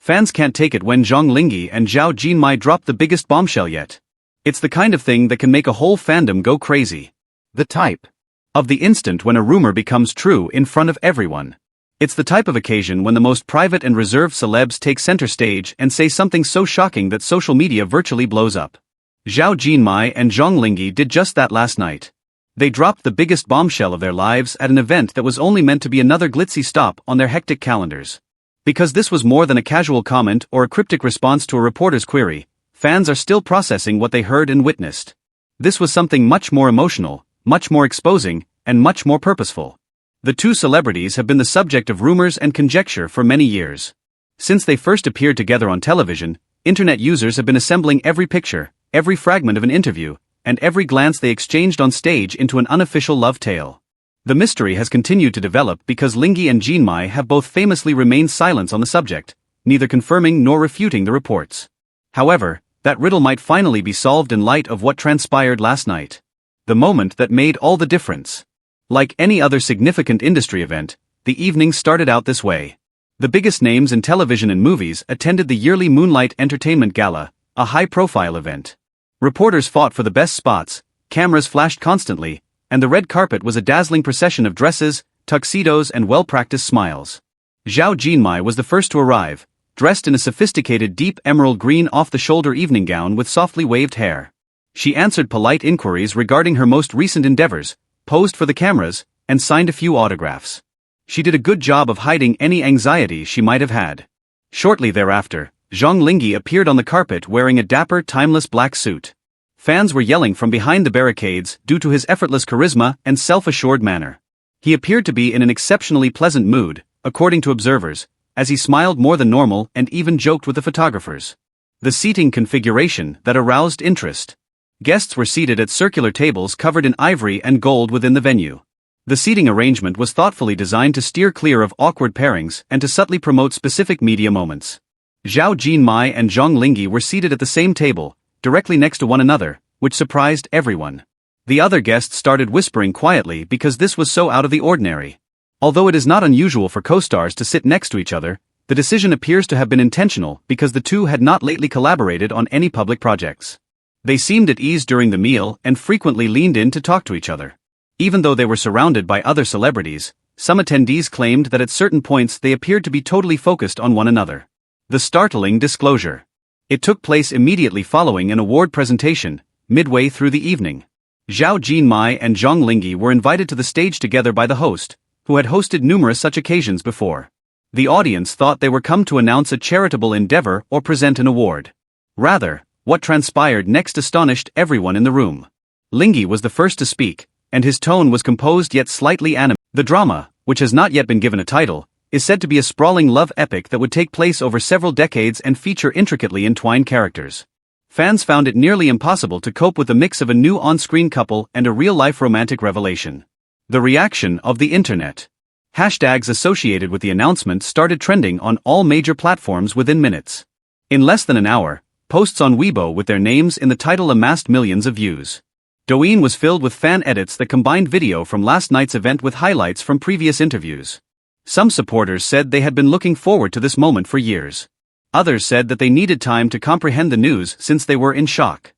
Fans can't take it when Zhang Linghe and Zhao Jinmai drop the biggest bombshell yet. It's the kind of thing that can make a whole fandom go crazy. The type of the instant when a rumor becomes true in front of everyone. It's the type of occasion when the most private and reserved celebs take center stage and say something so shocking that social media virtually blows up. Zhao Jinmai and Zhang Linghe did just that last night. They dropped the biggest bombshell of their lives at an event that was only meant to be another glitzy stop on their hectic calendars. Because this was more than a casual comment or a cryptic response to a reporter's query, fans are still processing what they heard and witnessed. This was something much more emotional, much more exposing, and much more purposeful. The two celebrities have been the subject of rumors and conjecture for many years. Since they first appeared together on television, internet users have been assembling every picture, every fragment of an interview, and every glance they exchanged on stage into an unofficial love tale. The mystery has continued to develop because Linghe and Jinmai have both famously remained silent on the subject, neither confirming nor refuting the reports. However, that riddle might finally be solved in light of what transpired last night. The moment that made all the difference. Like any other significant industry event, the evening started out this way. The biggest names in television and movies attended the yearly Moonlight Entertainment Gala, a high-profile event. Reporters fought for the best spots, cameras flashed constantly, and the red carpet was a dazzling procession of dresses, tuxedos and well-practiced smiles. Zhao Jinmai was the first to arrive, dressed in a sophisticated deep emerald green off-the-shoulder evening gown with softly waved hair. She answered polite inquiries regarding her most recent endeavors, posed for the cameras, and signed a few autographs. She did a good job of hiding any anxiety she might have had. Shortly thereafter, Zhang Linghe appeared on the carpet wearing a dapper, timeless black suit. Fans were yelling from behind the barricades due to his effortless charisma and self-assured manner. He appeared to be in an exceptionally pleasant mood, according to observers, as he smiled more than normal and even joked with the photographers. The seating configuration that aroused interest. Guests were seated at circular tables covered in ivory and gold within the venue. The seating arrangement was thoughtfully designed to steer clear of awkward pairings and to subtly promote specific media moments. Zhao Jinmai and Zhang Linghe were seated at the same table, directly next to one another, which surprised everyone. The other guests started whispering quietly because this was so out of the ordinary. Although it is not unusual for co-stars to sit next to each other, the decision appears to have been intentional because the two had not lately collaborated on any public projects. They seemed at ease during the meal and frequently leaned in to talk to each other. Even though they were surrounded by other celebrities, some attendees claimed that at certain points they appeared to be totally focused on one another. The startling disclosure. It took place immediately following an award presentation, midway through the evening. Zhao Jinmai and Zhang Linghe were invited to the stage together by the host, who had hosted numerous such occasions before. The audience thought they were come to announce a charitable endeavor or present an award. Rather, what transpired next astonished everyone in the room. Linghe was the first to speak, and his tone was composed yet slightly animated. The drama, which has not yet been given a title, is said to be a sprawling love epic that would take place over several decades and feature intricately entwined characters. Fans found it nearly impossible to cope with the mix of a new on-screen couple and a real-life romantic revelation. The reaction of the internet. Hashtags associated with the announcement started trending on all major platforms within minutes. In less than an hour, posts on Weibo with their names in the title amassed millions of views. Douyin was filled with fan edits that combined video from last night's event with highlights from previous interviews. Some supporters said they had been looking forward to this moment for years. Others said that they needed time to comprehend the news since they were in shock.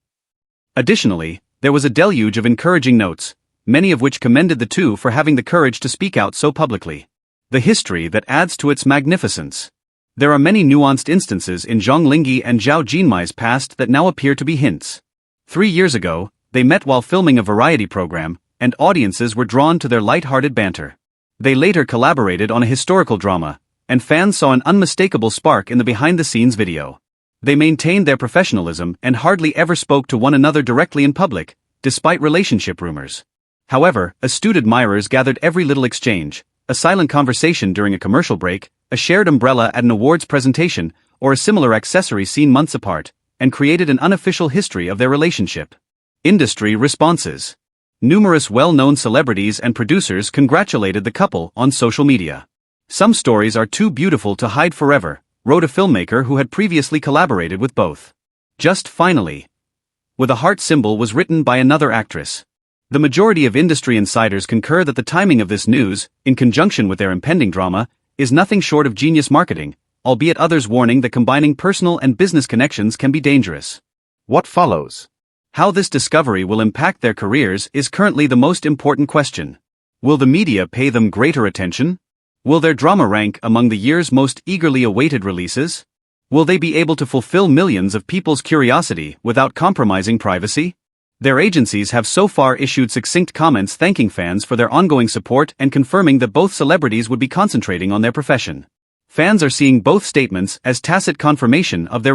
Additionally, there was a deluge of encouraging notes, many of which commended the two for having the courage to speak out so publicly. The history that adds to its magnificence. There are many nuanced instances in Zhang Linghe and Zhao Jinmai's past that now appear to be hints. 3 years ago, they met while filming a variety program, and audiences were drawn to their light-hearted banter. They later collaborated on a historical drama, and fans saw an unmistakable spark in the behind-the-scenes video. They maintained their professionalism and hardly ever spoke to one another directly in public, despite relationship rumors. However, astute admirers gathered every little exchange, a silent conversation during a commercial break, a shared umbrella at an awards presentation, or a similar accessory seen months apart, and created an unofficial history of their relationship. Industry responses. Numerous well-known celebrities and producers congratulated the couple on social media. Some stories are too beautiful to hide forever, wrote a filmmaker who had previously collaborated with both. Just finally. With a heart symbol was written by another actress. The majority of industry insiders concur that the timing of this news, in conjunction with their impending drama, is nothing short of genius marketing, albeit others warning that combining personal and business connections can be dangerous. What follows? How this discovery will impact their careers is currently the most important question. Will the media pay them greater attention? Will their drama rank among the year's most eagerly awaited releases? Will they be able to fulfill millions of people's curiosity without compromising privacy? Their agencies have so far issued succinct comments thanking fans for their ongoing support and confirming that both celebrities would be concentrating on their profession. Fans are seeing both statements as tacit confirmation of their